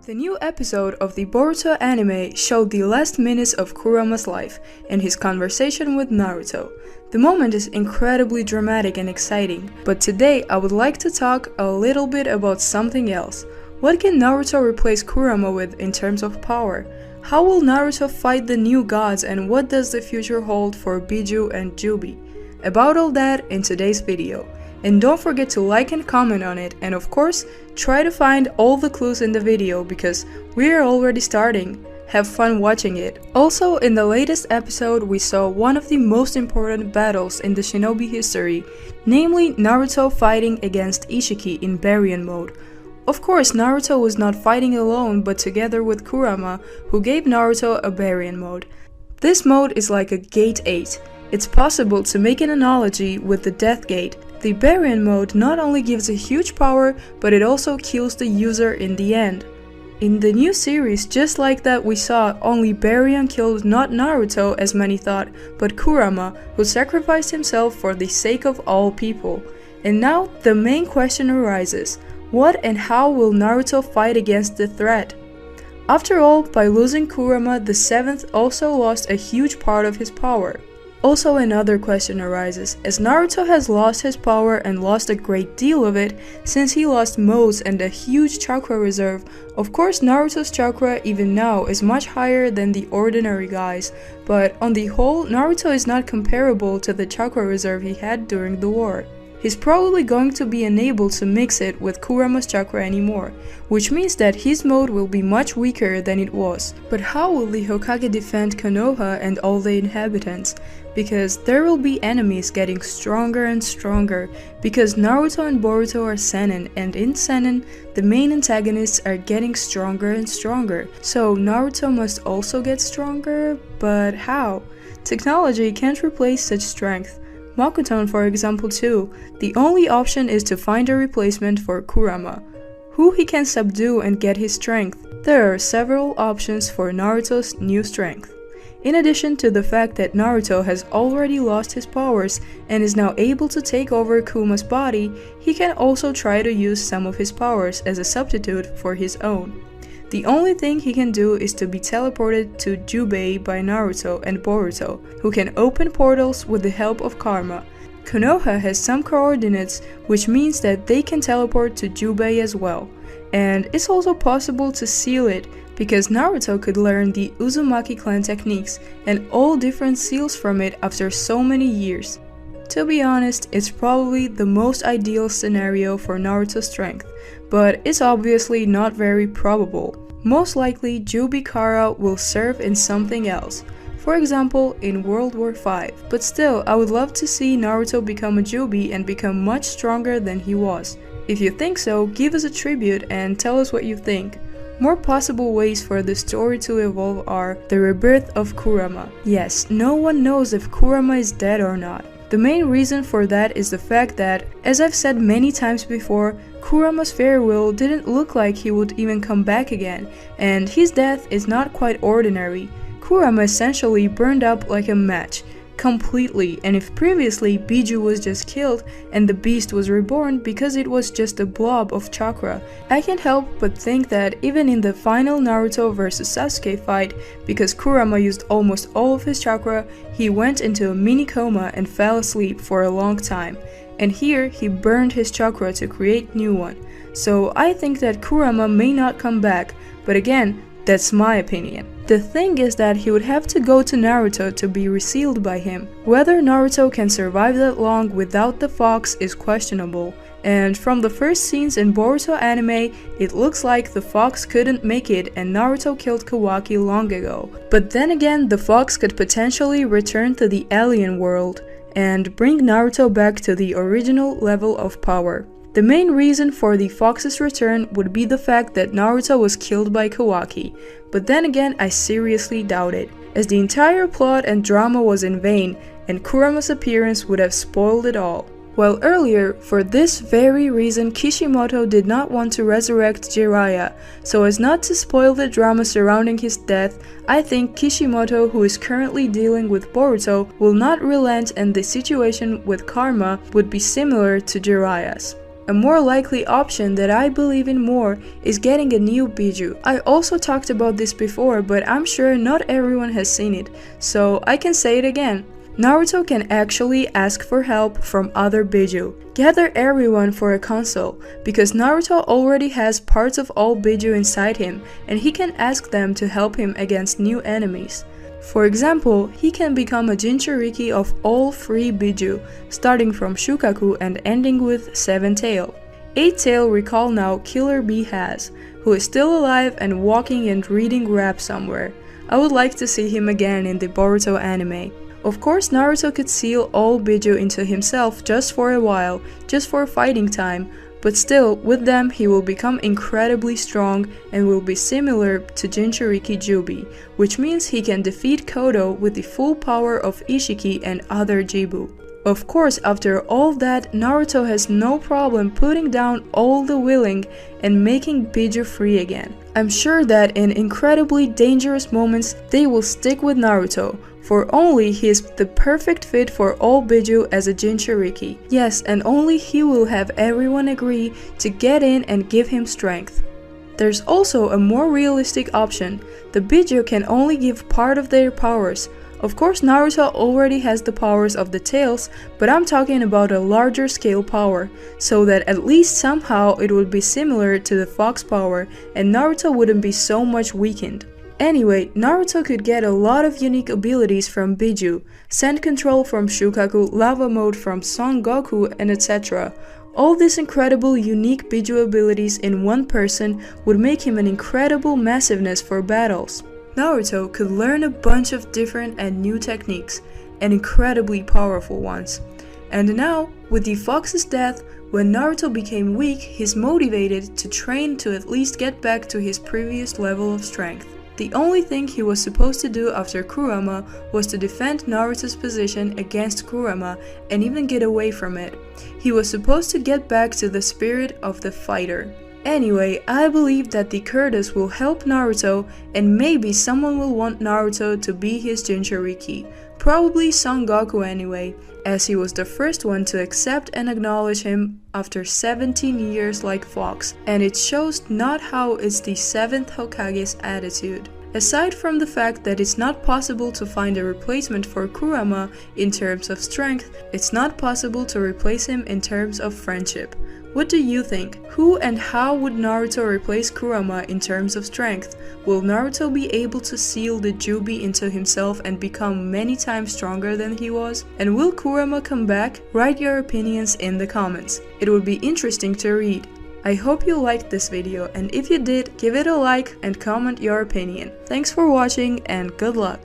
The new episode of the Boruto anime showed the last minutes of Kurama's life and his conversation with Naruto. The moment is incredibly dramatic and exciting, but today I would like to talk a little bit about something else. What can Naruto replace Kurama with in terms of power? How will Naruto fight the new gods, and what does the future hold for Biju and Jubi? About all that in today's video. And don't forget to like and comment on it, and of course, try to find all the clues in the video because we are already starting. Have fun watching it. Also, in the latest episode, we saw one of the most important battles in the shinobi history, namely Naruto fighting against Ishiki in Baryon mode. Of course, Naruto was not fighting alone, but together with Kurama, who gave Naruto a Baryon mode. This mode is like a Gate 8. It's possible to make an analogy with the Death Gate. The Baryon mode not only gives a huge power, but it also kills the user in the end. In the new series, just like that, we saw only Baryon killed not Naruto as many thought, but Kurama, who sacrificed himself for the sake of all people. And now the main question arises, what and how will Naruto fight against the threat? After all, by losing Kurama, the 7th also lost a huge part of his power. Also, another question arises, as Naruto has lost his power and lost a great deal of it, since he lost modes and a huge chakra reserve. Of course, Naruto's chakra even now is much higher than the ordinary guys, but on the whole, Naruto is not comparable to the chakra reserve he had during the war. He's probably going to be unable to mix it with Kurama's chakra anymore, which means that his mode will be much weaker than it was. But how will the Hokage defend Konoha and all the inhabitants? Because there will be enemies getting stronger and stronger, because Naruto and Boruto are seinen, and in seinen, the main antagonists are getting stronger and stronger. So Naruto must also get stronger, but how? Technology can't replace such strength. Makuton, for example, too. The only option is to find a replacement for Kurama, who he can subdue and get his strength. There are several options for Naruto's new strength. In addition to the fact that Naruto has already lost his powers and is now able to take over Kuma's body, he can also try to use some of his powers as a substitute for his own. The only thing he can do is to be teleported to Jubei by Naruto and Boruto, who can open portals with the help of Karma. Konoha has some coordinates, which means that they can teleport to Jubei as well. And it's also possible to seal it, because Naruto could learn the Uzumaki clan techniques and all different seals from it after so many years. To be honest, it's probably the most ideal scenario for Naruto's strength, but it's obviously not very probable. Most likely, Jubikara will serve in something else, for example in World War V, but still I would love to see Naruto become a Jubi and become much stronger than he was. If you think so, give us a tribute and tell us what you think. More possible ways for the story to evolve are the rebirth of Kurama. Yes, no one knows if Kurama is dead or not. The main reason for that is the fact that, as I've said many times before, Kurama's farewell didn't look like he would even come back again, and his death is not quite ordinary. Kurama essentially burned up like a match, completely, and if previously Biju was just killed and the beast was reborn because it was just a blob of chakra, I can't help but think that even in the final Naruto vs Sasuke fight, because Kurama used almost all of his chakra, he went into a mini coma and fell asleep for a long time, and here he burned his chakra to create new one. So I think that Kurama may not come back, but again, that's my opinion. The thing is that he would have to go to Naruto to be resealed by him. Whether Naruto can survive that long without the fox is questionable, and from the first scenes in Boruto anime, it looks like the fox couldn't make it and Naruto killed Kawaki long ago. But then again, the fox could potentially return to the alien world and bring Naruto back to the original level of power. The main reason for the fox's return would be the fact that Naruto was killed by Kawaki, but then again I seriously doubt it, as the entire plot and drama was in vain and Kurama's appearance would have spoiled it all. While earlier, for this very reason Kishimoto did not want to resurrect Jiraiya, so as not to spoil the drama surrounding his death, I think Kishimoto, who is currently dealing with Boruto, will not relent and the situation with Karma would be similar to Jiraiya's. A more likely option that I believe in more is getting a new Biju. I also talked about this before, but I'm sure not everyone has seen it, so I can say it again. Naruto can actually ask for help from other Biju. Gather everyone for a council, because Naruto already has parts of all Biju inside him, and he can ask them to help him against new enemies. For example, he can become a Jinchuriki of all 3 Biju, starting from Shukaku and ending with 7 Tail. 8 Tail recall now Killer Bee has, who is still alive and walking and reading rap somewhere. I would like to see him again in the Boruto anime. Of course, Naruto could seal all Biju into himself just for a while, just for fighting time, but still, with them he will become incredibly strong and will be similar to Jinchuriki Jubi, which means he can defeat Kodo with the full power of Ishiki and other Jibu. Of course, after all that, Naruto has no problem putting down all the willing and making Biju free again. I'm sure that in incredibly dangerous moments, they will stick with Naruto, for only he is the perfect fit for all Biju as a Jinchuriki. Yes, and only he will have everyone agree to get in and give him strength. There's also a more realistic option. The Biju can only give part of their powers. Of course, Naruto already has the powers of the tails, but I'm talking about a larger scale power, so that at least somehow it would be similar to the Fox power and Naruto wouldn't be so much weakened. Anyway, Naruto could get a lot of unique abilities from Biju, Sand Control from Shukaku, Lava Mode from Son Goku, and etc. All these incredible unique Biju abilities in one person would make him an incredible massiveness for battles. Naruto could learn a bunch of different and new techniques, and incredibly powerful ones. And now, with the Fox's death, when Naruto became weak, he's motivated to train to at least get back to his previous level of strength. The only thing he was supposed to do after Kurama was to defend Naruto's position against Kurama and even get away from it. He was supposed to get back to the spirit of the fighter. Anyway, I believe that the Curtis will help Naruto, and maybe someone will want Naruto to be his Jinchuriki. Probably Son Goku anyway, as he was the first one to accept and acknowledge him after 17 years like Fox, and it shows not how it's the 7th Hokage's attitude. Aside from the fact that it's not possible to find a replacement for Kurama in terms of strength, it's not possible to replace him in terms of friendship. What do you think? Who and how would Naruto replace Kurama in terms of strength? Will Naruto be able to seal the Jubi into himself and become many times stronger than he was? And will Kurama come back? Write your opinions in the comments. It would be interesting to read. I hope you liked this video, and if you did, give it a like and comment your opinion. Thanks for watching and good luck!